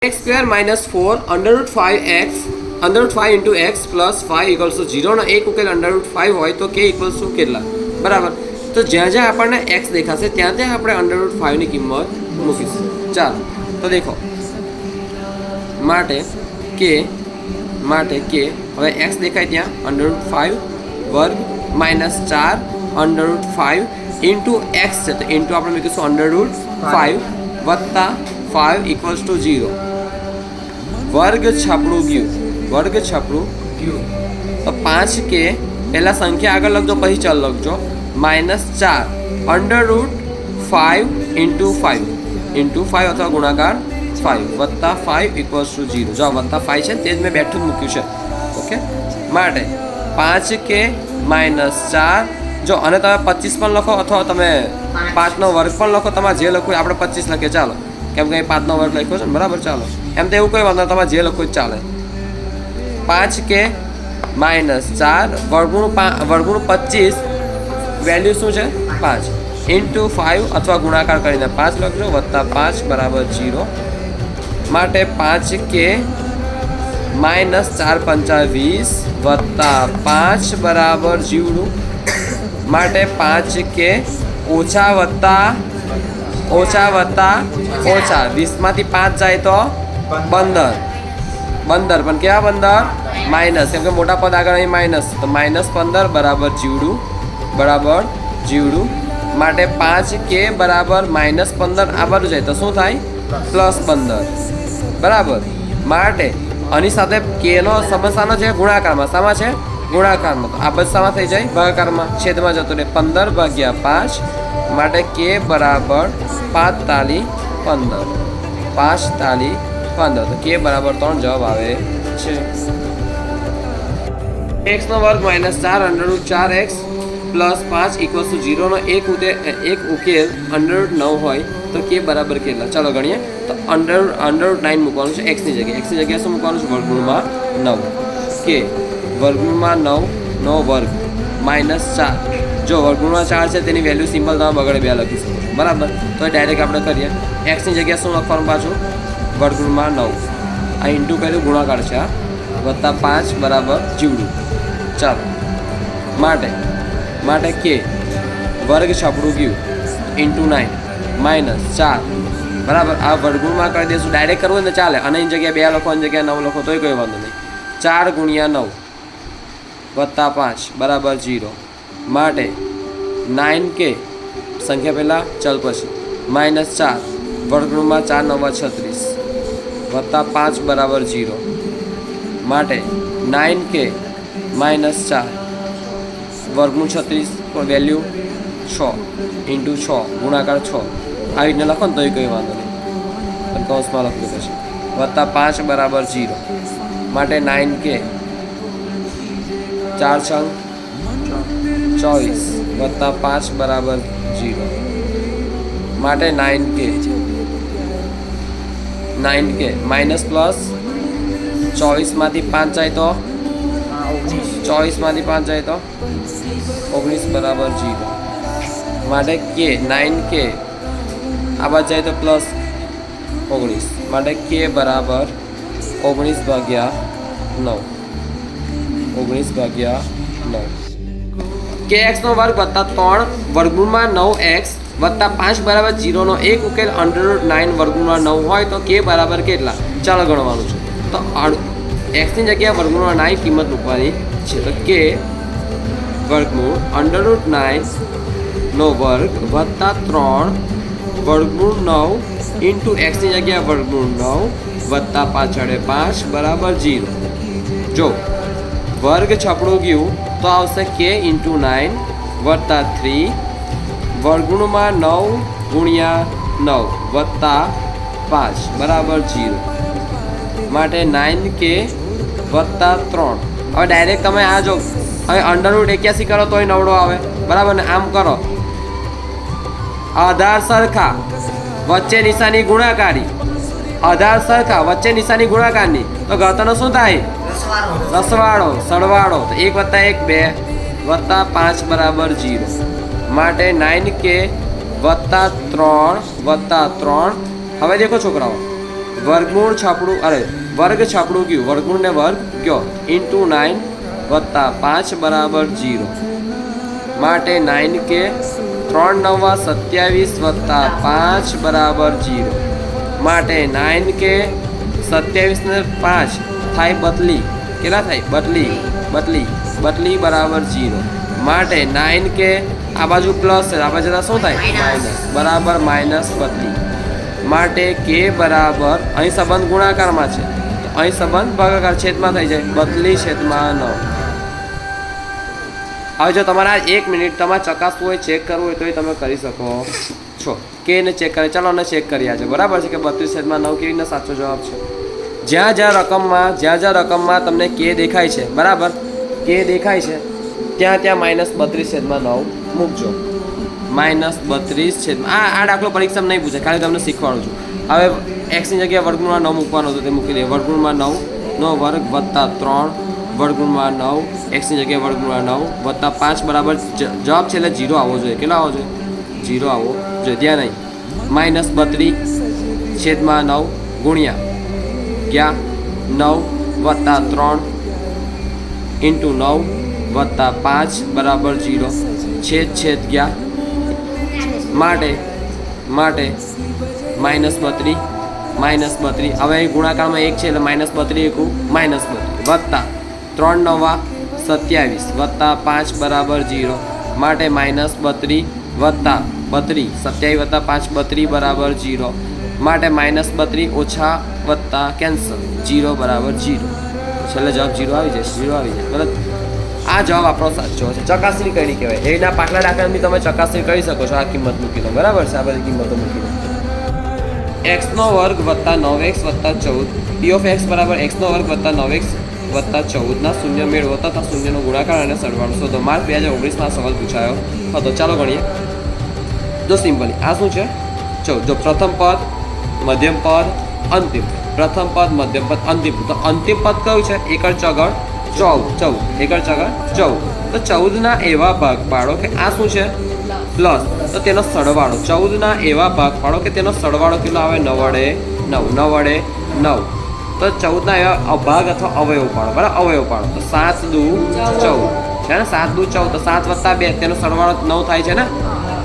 X square minus 4 √5x √5 into x plus 5 equals to 0 ने एक उकेल √5 હોય તો k ઇક્વલ્સ ટુ કેટલા બરાબર. તો જ્યાં જ્યાં આપણને x દેખાશે ત્યાં ત્યાં આપણે √5 ની કિંમત મૂકીશું. ચાલો તો દેખો માટે k હવે x દેખાય ત્યાં √5 વર્ગ માઇનસ 4 √5 ઇન્ટુ x છે તો ઇન્ટુ આપણે મૂકીશું √5 વત્તા 5 ઇક્વલ્સ ટુ 0 વર્ગ છાપડું ગયું તો 5k પહેલાં સંખ્યા આગળ લખજો પછી ચાલ લખજો -4 √5 ઇન્ટુ 5 અથવા ગુણાકાર 5 વત્તા 5 ઇક્વલ્સ ટુ 0. જો વત્તા 5 છે તે જ મેં બેઠું જ મૂક્યું છે. ઓકે માટે 5k -4 જો અને તમે 25 પણ લખો અથવા તમે 5નો વર્ગ પણ લખો. તમારે જે લખવું આપણે 25 લખીએ ચાલો કેમ કે 5નો વર્ગ લખ્યો છે ને બરાબર. ચાલો એમ તો એવું કંઈ વાંધો તમારે જે લખવું જ ચાલે. 5k -4 વર્ગમૂળ 25 વેલ્યુ શું છે 5 ઇન્ટુ 5 અથવા ગુણાકાર કરીને 5 લખજો વત્તા 5 બરાબર 0 માટે 5k -4 પંચા 20 વત્તા 5 બરાબર 0 માટે 5k ઓછા વત્તા 20માંથી 5 જાય તો 15 પણ કેવા 15 માઇનસ કેમ કે મોટા પદ આગળ અહીં માઇનસ તો -15 બરાબર જીવડું માટે 5k બરાબર -15 આ બાજુ જાય તો શું થાય +15 બરાબર. માટે આની સાથે કેનો સમસ્યાનો છે ગુણાકારમાં. શામાં છે ગુણાકારમાં તો આ બધામાં થઈ જાય ભાગાકારમાં છેદમાં જતો રહે 15 ભાગ્યા 5 માટે k બરાબર 5 તાલી 15 તો k બરાબર 3 જવાબ આવે છે. x નો વર્ગ -4 √4x પ્લસ 5 ઇક્વલ્સ ટુ 0 નો એક ઉકેલ √9 હોય તો કે બરાબર કેટલા. ચાલો ગણીએ તો √9 મૂકવાનું છે x ની જગ્યાએ શું મૂકવાનું છે વર્ગમૂળમાં 9 કે વર્ગમૂળમાં 9 નો વર્ગ -4 જો વર્ગમૂળમાં 4 છે તેની વેલ્યુ સિમ્પલ તમે બગડે 2 લખી શકો બરાબર. તો ડાયરેક્ટ આપણે કરીએ x ની જગ્યાએ શું લખવાનું પાછું વર્ગમૂળમાં 9 આ ઇન્ટુ કર્યું ગુણાકાર છે આ વત્તા 5 બરાબર જીવડું. ચાલો માટે કે વર્ગ છાપડું ગયું ઇન્ટુ 9 -4 બરાબર. આ વર્ગમૂળમાં કરી દઈશું ડાયરેક્ટ કરવું ને ચાલે અને એની જગ્યાએ 2 લખો એની જગ્યાએ 9 લખો તોય કોઈ વાંધો નહીં. 4 ગુણ્યા 9 વત્તા 5 બરાબર 0 માટે 9k સંખ્યા પહેલાં ચલ પછી -4 વર્ગમૂળમાં 4 9 36 વત્તા 5 બરાબર 0 માટે 9k -4 વર્ગમૂળ 36 વેલ્યુ 6 ઇન્ટુ 6 ગુણાકાર 6 આવી રીતના લખો ને તોય કંઈ વાંધો નહીં પણ કૌંસમાં લખ્યું પછી વત્તા 5 બરાબર 0 માટે 9k 4 છંગ 24 વત્તા 5 બરાબર 0 માટે 9k માઇનસ પ્લસ 24માંથી 5 જાય તો 19 બરાબર 0 માટે કે 9k આ બાજુ જાય તો પ્લસ 19 માટે કે બરાબર 19 ભાગ્યા 9 કે એક્સનો વર્ગ વત્તા 3 વર્ગમૂળમાં 9x વત્તા 5 બરાબર 0 નો એક ઉકેલ √9 વર્ગમૂળમાં 9 હોય તો કે બરાબર કેટલા. ચાલો ગણવાનું છે તો એક્સની જગ્યાએ વર્ગમૂળમાં 9 કિંમત મૂકવાની છે તો કે વર્ગમૂળ √9 નો વર્ગ વત્તા 3 વર્ગમૂળ 9 ઇન્ટુ એક્સની જગ્યાએ વર્ગમૂળ 9 વત્તા પાછળ 5 બરાબર 0. જો વર્ગ છપડું ગયું તો આવશે k ઇન્ટુ 9 વત્તા 3 વર્ગમૂળમાં 9 ગુણ્યા 9 વત્તા 5 બરાબર 0 માટે 9k વત્તા 3. હવે ડાયરેક્ટ તમે આ જો હવે √81 કરો તોય નવડો આવે બરાબર ને આમ કરો આધાર સરખા વચ્ચે નિશાની ગુણાકારી આધાર સરખા વચ્ચે નિશાની ગુણાકારની તો ગણતરનો શું થાય રસવાળો સરવાળો તો 1 વત્તા 1 2 વત્તા 5 બરાબર 0 માટે 9k વત્તા 3 હવે દેખો છોકરાઓ વર્ગમૂળ છાપડું વર્ગ છાપડું કયું વર્ગમૂળ ને વર્ગ કયો ઇન્ટુ 9 વત્તા 5 બરાબર 0 માટે 9 કે 3 નવા 27 વત્તા 5 બરાબર 0 માટે 9 કે 27 ને 5 થાય બદલી કેટલા થાય બદલી બરાબર 0 માટે 9 કે આ બાજુ પ્લસ છે આ બાજુ શું થાય માઇનસ બરાબર માઇનસ બદલી માટે કે બરાબર અહીં સંબંધ ગુણાકારમાં છે અહીં સંબંધ ભાગાકાર છેદમાં થઈ જાય બદલી છેદમાં 9 હવે જો તમારે 1 મિનિટ તમારે ચકાસવું હોય ચેક કરવું હોય તો એ તમે કરી શકો છો કે એને ચેક કરે ચાલો ને ચેક કર્યા છે બરાબર છે કે 32/9 કેવી રીતના સાચો જવાબ છે જ્યાં જ્યાં રકમમાં તમને કે દેખાય છે બરાબર કે દેખાય છે ત્યાં -32/9 મૂકજો -32 આ દાખલો પરીક્ષામાં નહીં પૂછે ખાલી તમને શીખવાડું છું હવે એક્સની જગ્યાએ વર્ગમૂળમાં 9 મૂકવાનો હતો તે મૂકી દે વર્ગમૂળમાં 9 નો વર્ગ વત્તા 3 વર્ગમૂળમાં 9 એક્સની જગ્યાએ વર્ગમૂળમાં 9 વત્તા 5 બરાબર જવાબ છે એટલે 0 આવવો જોઈએ કેટલો આવવો જોઈએ 0 આવવો જોઈએ ત્યાં નહીં -32/9 ગુણ્યા ગયા 9 વત્તા 3 ઇન્ટુ 9 વત્તા 5 બરાબર 0 છેદ ગયા માટે -32 હવે ગુણાકારમાં 1 છે એટલે -32 એકું -32 વત્તા 3 નવા 27 વત્તા 5 બરાબર 0 માટે -32 વત્તા 32 27 વત્તા 5 32 બરાબર 0 માટે -32 ઓછા વત્તા કેન્સલ 0 બરાબર 0 છેલ્લે જવાબ 0 આવી જાય બરાબર આ જવાબ આપણો સાચો છે ચકાસણી કરી કહેવાય એના પાછલા દાખલાની તમે ચકાસણી કરી શકો છો આ કિંમત મૂકી દો બરાબર છે આ બધી કિંમતો મૂકી દો x² વત્તા 9x વત્તા 14 p ઓફ x બરાબર x² વત્તા 9x વત્તા 14 ના શૂન્ય મેળવો તથા શૂન્યનો ગુણાકાર અને સરવાળો શોધો માર્ચ 2019 માં સવાલ પૂછાયો હતો ચાલો ગણીએ જો સિમ્પલી આ શું છે જો પ્રથમ પદ મધ્યમ પદ અંતિમ પ્રથમ પદ મધ્યમ પદ અંતિમ તો અંતિમ પદ કયું છે એકડ ચગડ 14 એકડ ચગડ 14 તો 14 ના એવા ભાગ પાડો કે આ શું છે પ્લસ તો તેનો સરવાળો 14 ના એવા ભાગ પાડો કે તેનો સરવાળો કેટલો આવે 9 વડે 9 તો 14 ના એવા ભાગ અથવા અવયવ પાડો બરાબર અવયવ પાડો તો 7 દુ 14 છે ને 7 દુ 14 તો 7 વત્તા 2 તેનો સરવાળો 9 થાય છે ને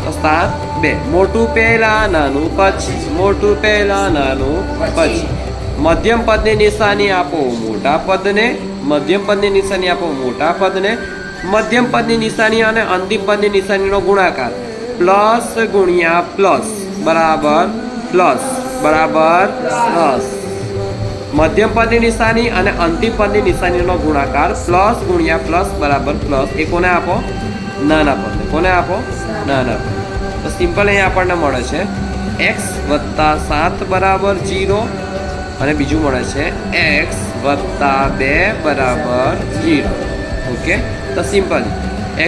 તો 7 2 મોટું પહેલા નાનું પછી મધ્યમ પદની નિશાની આપો મોટા પદને મધ્યમ પદની નિશાની આપો મોટા પદને મધ્યમ પદની નિશાની અને અંતિમ પદની નિશાનીનો ગુણાકાર પ્લસ ગુણ્યા પ્લસ બરાબર પ્લસ મધ્યમ પદની નિશાની અને અંતિમ પદની નિશાનીનો ગુણાકાર પ્લસ ગુણ્યા પ્લસ બરાબર પ્લસ એ કોને આપો નાના પદને કોને આપો નાના પદ તો સિમ્પલ અહીંયા આપણને મળે છે x વત્તા 7 બરાબર 0 અને બીજું મળે છે x વત્તા 2 બરાબર 0 ઓકે તો સિમ્પલ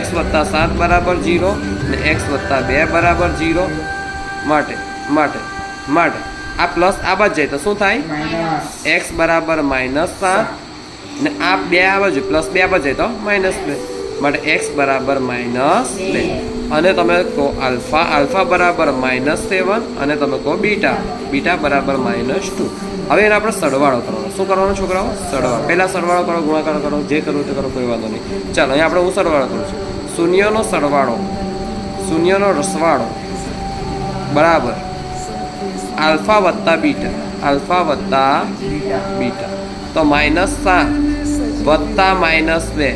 x વત્તા 7 બરાબર 0 અને x વત્તા 2 બરાબર 0 માટે આ પ્લસ આ બાજુ જાય તો શું થાય x બરાબર -7 ને આ 2 આ બાજુ પ્લસ 2 આ બાજુ જાય તો -2 માટે x બરાબર -2 અને તમે કહો આલ્ફા બરાબર -7 અને તમે કહો બીટા બરાબર -2 હવે એને આપણે સરવાળો કરવાનો શું કરવાનો છોકરાઓ સરવાળો પહેલા સરવાળો કરો ગુણાકાર કરો જે કરવું તે કરો કોઈ વાંધો નહીં ચાલો અહીંયા આપણે હું સરવાળો કરું છું શૂન્યનો રસવાળો બરાબર આલ્ફા વત્તા બીટા તો -7 વત્તા -2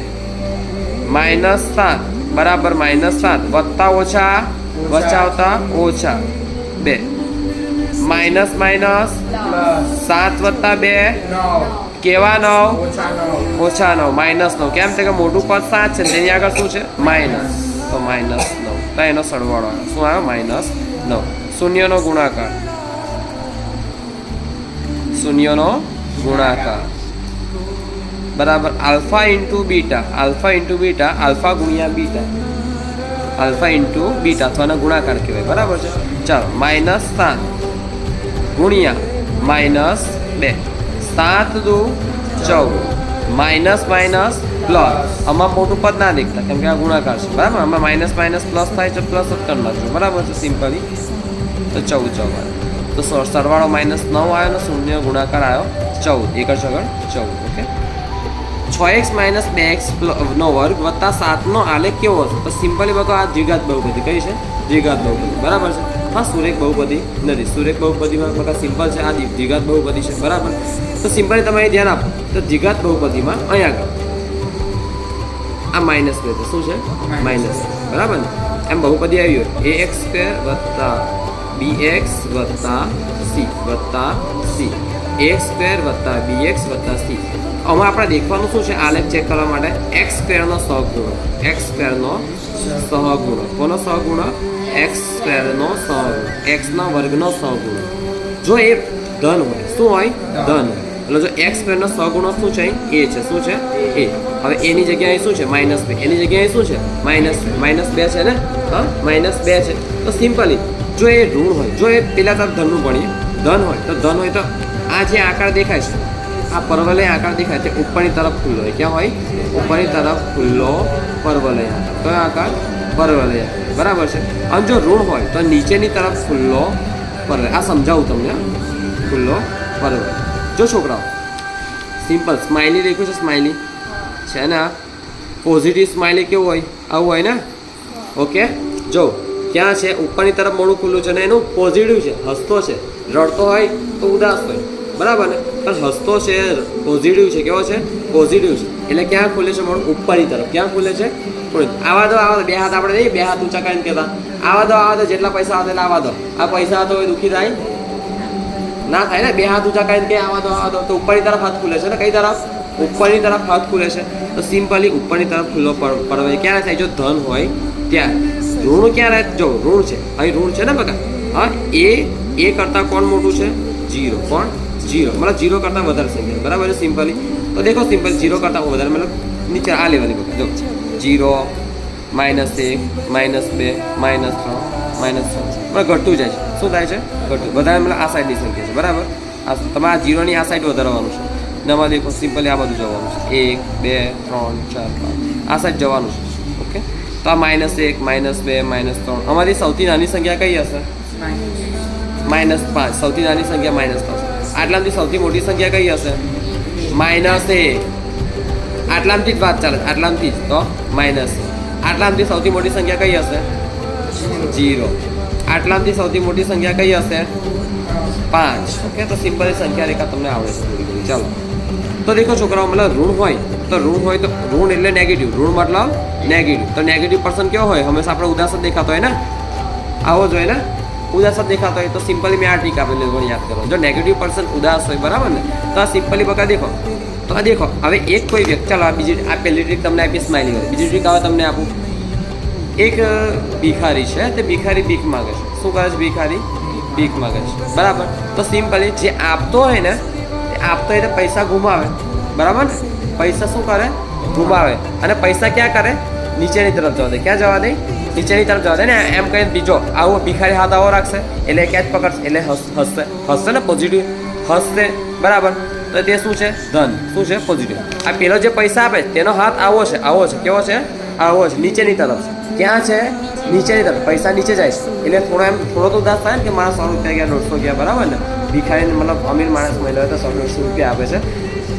-7 બરાબર -7 વત્તા ઓછા બચાવતા ઓછા 2 માઇનસ 7 વત્તા 2 કેવા 9 ઓછા 9 -9 કેમ છે કે મોટું પદ 7 છે તેની આગળ શું છે માઇનસ તો -9 તો એનો સરવાળો શું આવ્યો -9 શૂન્યનો ગુણાકાર બરાબર આલ્ફા ઇન્ટુ બીટા આલ્ફા ગુણ્યા બીટા અથવા ગુણાકાર કહેવાય બરાબર છે ચાલો -7 ગુણ્યા -2 7 દુ 14 માઇનસ પ્લસ આમાં મોટું પદ ના દેખતા કેમ કે આ ગુણાકાર છે બરાબર આમાં માઇનસ પ્લસ થાય છે પ્લસ જ કરી નાખજો બરાબર છે સિમ્પલી તો 14 તો સરવાળો -9 આવ્યો ને શૂન્ય ગુણાકાર આવ્યો 14, એકડ છગડ 14. ઓકે, 6x - 2x નો વર્ગ વત્તા 7 નો આલેખ કેવો હશે? તો સિમ્પલી બકો આ દ્વિઘાત બહુપદી કઈ છે? દ્વિઘાત બહુપદી, બરાબર છે. હા, સુરેખ બહુપદી નથી. સુરેખ બહુપદીમાં બકા સિમ્પલ છે, આ દ્વિઘાત બહુપદી છે, બરાબર. તો સિમ્પલી તમે અહીં ધ્યાન આપો તો દ્વિઘાત બહુપદીમાં અહીંયા આગળ આ માઇનસ બે તો શું છે? માઇનસ, બરાબર ને? એમ બહુપદી આવી હોય ax² વત્તા bx વત્તા c વત્તા c, ax² વત્તા bx વત્તા c. આમાં આપણે દેખવાનું શું છે આલેખ ચેક કરવા માટે? x² નો સહગુણક, x² નો સહગુણક. કોનો સહગુણક? x² નો સહગુણક, x ના વર્ગનો સહગુણક. જો એ ધન હોય, શું હોય? ધન. એટલે જો x² નો સહગુણક શું છે? a છે. શું છે? a. હવે a ની જગ્યાએ શું છે? -2. એની જગ્યાએ શું છે? -2 છે ને? હા, -2 છે. તો સિમ્પલી જો એ ઋણ હોય, જો એ પેલા તરફ ધનનું ભણીએ, ધન હોય તો આ જે આકાર દેખાય છે, આ પરવલય આકાર દેખાય તે ઉપરની તરફ ખુલ્લો હોય. ક્યાં હોય? ઉપરની તરફ ખુલ્લો પરવલય આકાર. કયો આકાર? પરવલય, બરાબર છે. અને જો ઋણ હોય તો નીચેની તરફ ખુલ્લો પરવલય. આ સમજાવું તમને, ખુલ્લો પરવલય. જો છોકરાઓ સિમ્પલ સ્માઇલી લખ્યું છે, સ્માઇલી છે ને? આ પોઝિટિવ સ્માઇલી કેવું હોય? આવું હોય ને? ઓકે, જો ક્યાં છે? ઉપરની તરફ મોડું ખુલ્લું છે ને એનું પોઝિટિવ છે, હસતો છે. રડતો હોય તો ઉદાસ હોય, બરાબર ને? પણ હસતો છે, પોઝિટિવ છે. કેવો છે? પોઝિટિવ છે. એટલે ક્યાં ખુલે છે મોડું? ઉપરની તરફ. ક્યાં ખુલે છે? આવા દો, બે હાથ આપણે નહીં, બે હાથ ઊંચા કરીને કહેતા આવા દો, જેટલા પૈસા આવે એટલા આવા દો. આ પૈસા હતો એ દુઃખી થાય ના થાય ને? બે હાથ ઊંચા કરીને કે આવા દો, તો ઉપરની તરફ હાથ ખુલે છે ને? કઈ તરફ? ઉપરની તરફ હાથ ખુલે છે. તો સિમ્પલી ઉપરની તરફ ખુલ્લો પરવલય ક્યારે થાય? જો ધન હોય ત્યારે. ઋણ ક્યારે? જો ઋણ છે, અહીં ઋણ છે ને બકા. હા, એ કરતાં કોણ મોટું છે? 0. કોણ? 0. મતલબ 0 કરતાં વધારે સંખ્યા, બરાબર છે. સિમ્પલી તો દેખો, સિમ્પલ 0 કરતાં વધારે મતલબ નીચે આ લેવાની બકા. જો 0, -1, -2, -3, -6 મતલબ ઘટતું જાય છે. શું થાય છે? ઘટતું. વધારે મતલબ આ સાઈડની સંખ્યા છે, બરાબર. આ તમારા 0ની આ સાઈડ વધારવાનું છે. નવા દેખો સિમ્પલી આ બધું જવાનું છે. 1, 2, 3, 4, 5 આ સાઈડ જવાનું છે. ઓકે, તો આ -1, -2, -3. અમારી સૌથી નાની સંખ્યા કઈ હશે? -5. સૌથી નાની સંખ્યા -5. આટલામાંથી સૌથી મોટી સંખ્યા કઈ હશે? -1. આટલામાંથી જ વાત ચાલે, આટલામાંથી જ તો -. આટલામાંથી સૌથી મોટી સંખ્યા કઈ હશે? 0. આટલામાંથી સૌથી મોટી સંખ્યા કઈ હશે? 5. ઓકે, તો સિમ્પલ સંખ્યા રેખા તમને આવડે છે થોડી ઘણી. ચાલો, તો દેખો છોકરાઓ, મતલબ ઋણ હોય તો ઋણ એટલે નેગેટિવ. ઋણ મતલબ નેગેટિવ. તો નેગેટિવ પર્સન કેવો હોય? હંમેશા આપણે ઉદાસ જ દેખાતો હોય ને? આવો જોઈએ ને? ઉદાસ જ દેખાતો હોય. તો સિમ્પલી મેં આ ટ્રીક આપેલી પણ યાદ કરો. જો નેગેટિવ પર્સન ઉદાસ હોય, બરાબર ને? તો આ સિમ્પલી બકા દેખો. તો આ દેખો, હવે એક કોઈ વ્યક્તિ, ચાલો આ બીજી, આ પહેલી ટ્રીક તમને આપી સ્માઇલી હોય. બીજી ટ્રીક આવે તમને આપું. એક ભિખારી છે, તે ભિખારી ભીખ માગે છે. શું કરે છે ભિખારી? ભીખ માગે છે, બરાબર. તો સિમ્પલી જે આપતો હોય ને, તે આપતો હોય તો પૈસા ગુમાવે, બરાબર ને? પૈસા શું કરે? ગુમાવે. અને પૈસા ક્યાં કરે? નીચેની તરફ જવા દે. ક્યાં જવા દે? નીચેની તરફ જવા દે ને. એમ કહીને બીજો આવો ભિખારી હાથ આવો રાખશે એટલે ક્યાં જ પકડશે, એટલે હસશે ને? પોઝિટિવ હસશે, બરાબર. તો તે શું છે? ધન. શું છે? પોઝિટિવ. આ પેલો જે પૈસા આપે તેનો હાથ આવો છે, આવો છે. કેવો છે? આવો છે, નીચેની તરફ. ક્યાં છે? નીચેની તરફ. પૈસા નીચે જાય છે એટલે થોડો તો ઉદાસ થાય ને કે મારા 100 રૂપિયા ગયા, 150 ગયા, બરાબર ને? ભિખારીને મતલબ અમીર માણસ મહિલા હોય તો 100-150 રૂપિયા આપે છે,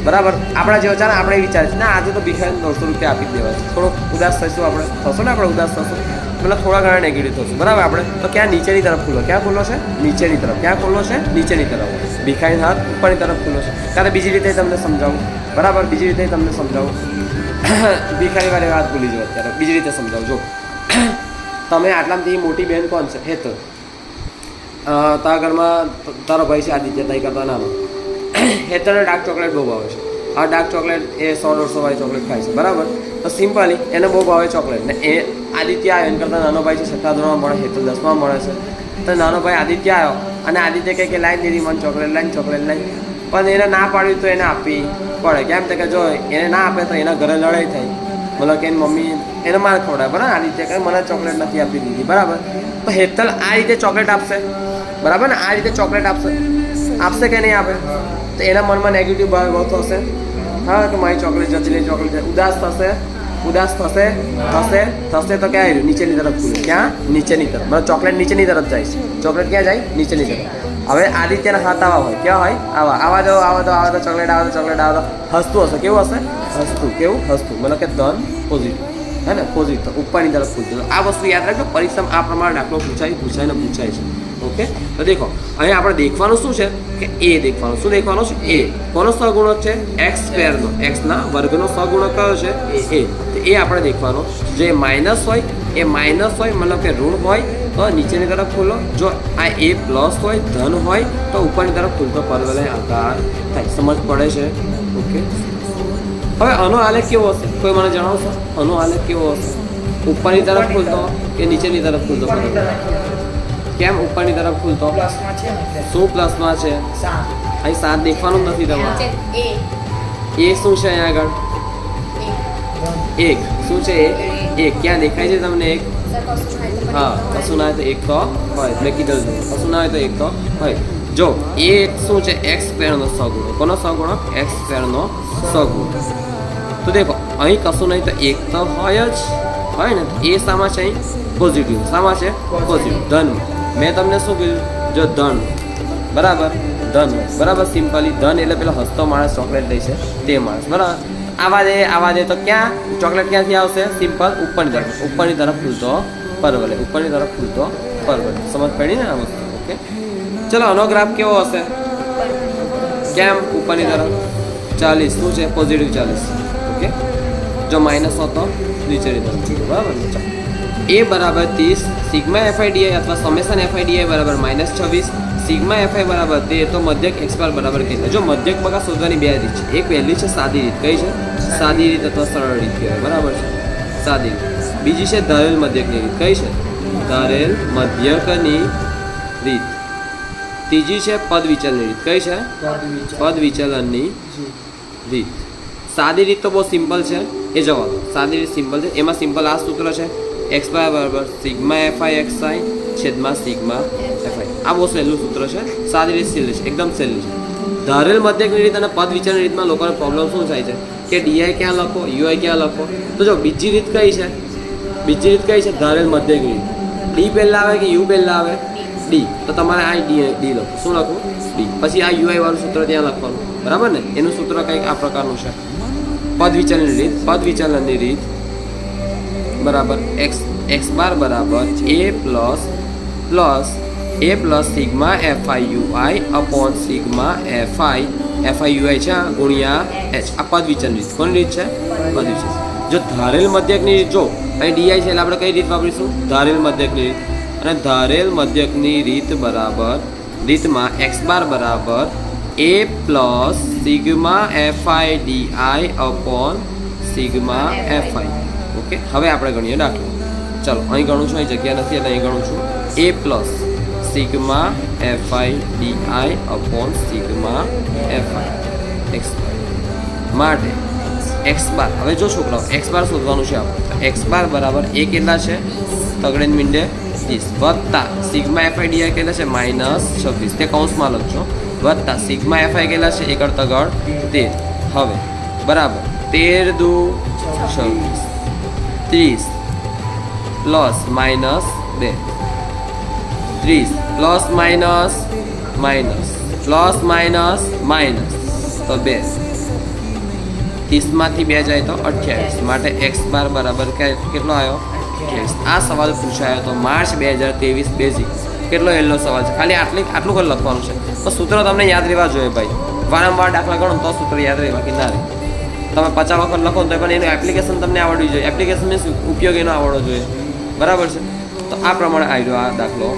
બરાબર. આપણા જેવો ચાલે આપણે વિચારે છે ના આજે તો ભિખારીને 150 રૂપિયા આપી જ દેવાય છે. થોડો ઉદાસ થઈશું આપણે, થશો ને આપણે ઉદાસ થશું, મતલબ થોડા ઘણા નેગેટિવ થશું, બરાબર. આપણે તો ક્યાં? નીચેની તરફ ખુલ્લો. ક્યાં ખુલ્લો છે? નીચેની તરફ. ક્યાં ખુલ્લો છે? નીચેની તરફ. ભિખારીનો હાથ ઉપરની તરફ ખુલ્લો છે. ત્યારે બીજી રીતે તમને સમજાવું, બરાબર. બીજી રીતે તમને સમજાવું. ભિખારી વાળી વાત ભૂલી જાઓ અત્યારે. બીજી રીતે સમજાવું. જો તમે આટલામાંથી મોટી બહેન કોણ છે? હેતલ. તારા ઘરમાં તારો ભાઈ છે આદિત્ય, તારી કરતા નાનો. હેતલને ડાર્ક ચોકલેટ બહુ ભાવે છે. આ ડાર્ક ચોકલેટ એ 100-150 વાળી ચોકલેટ ખાય છે, બરાબર. તો સિમ્પલી એને બહુ ભાવે ચોકલેટ. ને એ આદિત્ય આવ્યો, એને કરતાં નાનો ભાઈ છે 6થા ધોરણમાં ભણે, હેતલ 10માં ભણે છે. તો નાનો ભાઈ આદિત્ય આવ્યો અને આદિત્ય કહે કે લાઈન દીદી મને ચોકલેટ લાઈન. પણ એને ના પાડ્યું તો એને આપવી પડે. કેમ કે જો એને ના આપે તો એના ઘરે લડાઈ થાય, મતલબ કે એની મમ્મી એને માર ખવડાવે, બરાબર. આદિત્ય કહે મને ચોકલેટ નથી આપી દીધી, બરાબર. તો હેતલ આ રીતે ચોકલેટ આપશે, બરાબર ને? આ રીતે ચોકલેટ આપશે કે નહીં આપે? તો એના મનમાં નેગેટિવ ભાવ થશે. હા, કે મારી ચોકલેટ જતી રહી, ચોકલેટ ઉદાસ થશે. ઉદાસ થશે થશે થશે તો ક્યાં આવ્યું નીચેની તરફ ખુલે ક્યાં નીચેની તરફ મતલબ ચોકલેટ નીચેની તરફ જાય છે ચોકલેટ ક્યાં જાય નીચેની તરફ હવે આદિત્યના હાથ આવા હોય કેવા હોય આવા દો ચોકલેટ આવા દો હસતું હશે કેવું હશે હસતું કેવું હસતું મતલબ કે ધન પોઝિટિવ હે ને પોઝિટિવ ઉપરની તરફ ખુલતું આ વસ્તુ યાદ રાખજો પરીક્ષામાં આ પ્રમાણે દાખલો પૂછાય છે ઓકે તો દેખો અહીંયા આપણે દેખવાનું શું છે કે એ દેખવાનું શું દેખવાનું છે એ કોનો સહગુણક છે એક્સ સ્ક્વેરનો એક્સના વર્ગનો સહગુણક કયો છે એ તો એ આપણે દેખવાનો જે માઇનસ હોય મતલબ કે ઋણ હોય તો નીચેની તરફ ખુલ્લો જો આ એ પ્લસ હોય ધન હોય તો ઉપરની તરફ ખુલતો પરવલય આકાર થાય સમજ પડે છે ઓકે હવે આનો આલેખ કેવો હશે કોઈ મને જણાવશો આનો આલેખ કેવો હશે ઉપરની તરફ ખુલતો કે નીચેની તરફ ખુલતો પરવલય કેમ ઉપરની તરફ ખુલતો શું પ્લસમાં છે અહીં 7 દેખવાનું જ નથી તમારે એ શું છે અહીંયા આગળ એક શું છે એક ક્યાં દેખાય છે તમને એક હા કશું ના હોય તો એક તો હોય મેં કીધું કશું ના હોય તો એક તો હોય જો એ શું છે એક્સ સ્ક્વેરનો સહગુણક કોનો સહગુણક એક્સ સ્ક્વેરનો સહગુણક તો દેખો અહીં કશું નહીં તો એક તો હોય જ હોય ને એ શામાં છે અહીં પોઝિટિવ શામાં છે પોઝિટિવ ધન મેં તમને શું કીધું જો ધન બરાબર સિમ્પલી ધન એટલે પેલો હસતો માણસ ચોકલેટ લે છે તે માણસ બરાબર આવા દે તો ક્યાં ચોકલેટ ક્યાંથી આવશે સિમ્પલ ઉપરની તરફ ખુલતો પરવલે સમજ પડી ને આ વસ્તુ ઓકે ચલો આનો ગ્રાફ કેવો હશે કેમ ઉપરની તરફ 40 શું છે પોઝિટિવ 40 ઓકે જો માઇનસ હતો નીચેની તરફ બરાબર એ બરાબર 30 સિગ્મા એફઆઈડીઆઈ અથવા સમેશન એફઆઈડીઆઈ બરાબર -26 સિગ્મા એફઆઈ બરાબર તે તો મધ્યક એક્સ બાર બરાબર કેટલા જો મધ્યક બકા શોધવાની બે રીત છે એક પહેલી છે સાદી રીત કઈ છે સાદી રીત અથવા સરળ રીત કહેવાય બરાબર છે સાદી રીત બીજી છે ધારેલ મધ્યકની રીત કઈ છે ધારેલ મધ્યકની રીત ત્રીજી છે પદ વિચલનની રીત કઈ છે પદ વિચલનની રીત સાદી રીત તો બહુ સિમ્પલ છે એ જવાબ સાદી રીત સિમ્પલ છે એમાં સિમ્પલ આ સૂત્ર છે એક્સ બાર બરાબર સિગ્મા એફઆઈ એક્સઆઈ છેદમાં સિગ્મા એફઆઈ આ બહુ સહેલું સૂત્ર છે સાદી રીત સહેલી છે એકદમ સહેલું છે ધારેલ મધ્યકની રીત અને પદ વિચલનની રીતમાં લોકોને પ્રોબ્લેમ શું થાય છે કે ડીઆઈ ક્યાં લખો યુઆઈ ક્યાં લખો તો જો બીજી રીત કઈ છે ધારેલ મધ્યકની રીત ડી પહેલાં આવે કે યુ પહેલાં આવે ડી તો તમારે આ ડી લખો શું લખવું ડી પછી આ યુઆઈ વાળું સૂત્ર ત્યાં લખવાનું બરાબર ને એનું સૂત્ર કંઈક આ પ્રકારનું છે પદ વિચલનની રીત બરાબર એક્સ બાર બરાબર A plus sigma FI UI upon sigma FI UI છે ગુણ્યા એચ આ પદ વિચલન રીત કોની રીત છે પદ વિચલન જો ધારેલ મધ્યકની રીત જો અહીં ડીઆઈ છે એટલે આપણે કઈ રીત વાપરીશું ધારેલ મધ્યકની રીત અને ધારેલ મધ્યકની રીત બરાબર રીતમાં એક્સ બાર બરાબર A plus sigma FI DI upon sigma FI okay હવે આપણે ગણીએ દાખલો ચાલો અહીં ગણું છું અહીં જગ્યા નથી એટલે અહીં ગણું છું A plus sigma FI DI upon sigma FI X માટે એક્સ બાર હવે જો છોકરાઓ એક્સ બાર શોધવાનું છે આપણે એક્સ બાર બરાબર એ કેટલા છે તગડેન મીંડે 30 વત્તા સિગ્મા એફઆઈ ડીઆઈ કેટલા છે -26 તે કૌંસમાં લખજો વત્તા સિગ્મા એફઆઈ કેટલા છે એકડ તગડ 13 હવે બરાબર 13 દુ 26 30 પ્લસ માઇનસ 2 30 પ્લસ માઇનસ તો 2 30માંથી 2 જાય તો 28 માટે એક્સ બાર બરાબર કેટલો આવ્યો 28 આ સવાલ પૂછાયો તો માર્ચ 2023 બેઝિક કેટલો એલનો સવાલ છે ખાલી આટલું કરી લખવાનું છે તો સૂત્ર તમને યાદ રહેવા જોઈએ ભાઈ વારંવાર દાખલા ગણો તો સૂત્ર યાદ રહે બાકી ના રહે તમે 50 વખત લખો તો પણ એનું એપ્લિકેશન તમને આવડવી જોઈએ એપ્લિકેશન મીન્સ ઉપયોગ એનો આવડવો જોઈએ બરાબર છે તો આ પ્રમાણે આવ્યો આ દાખલો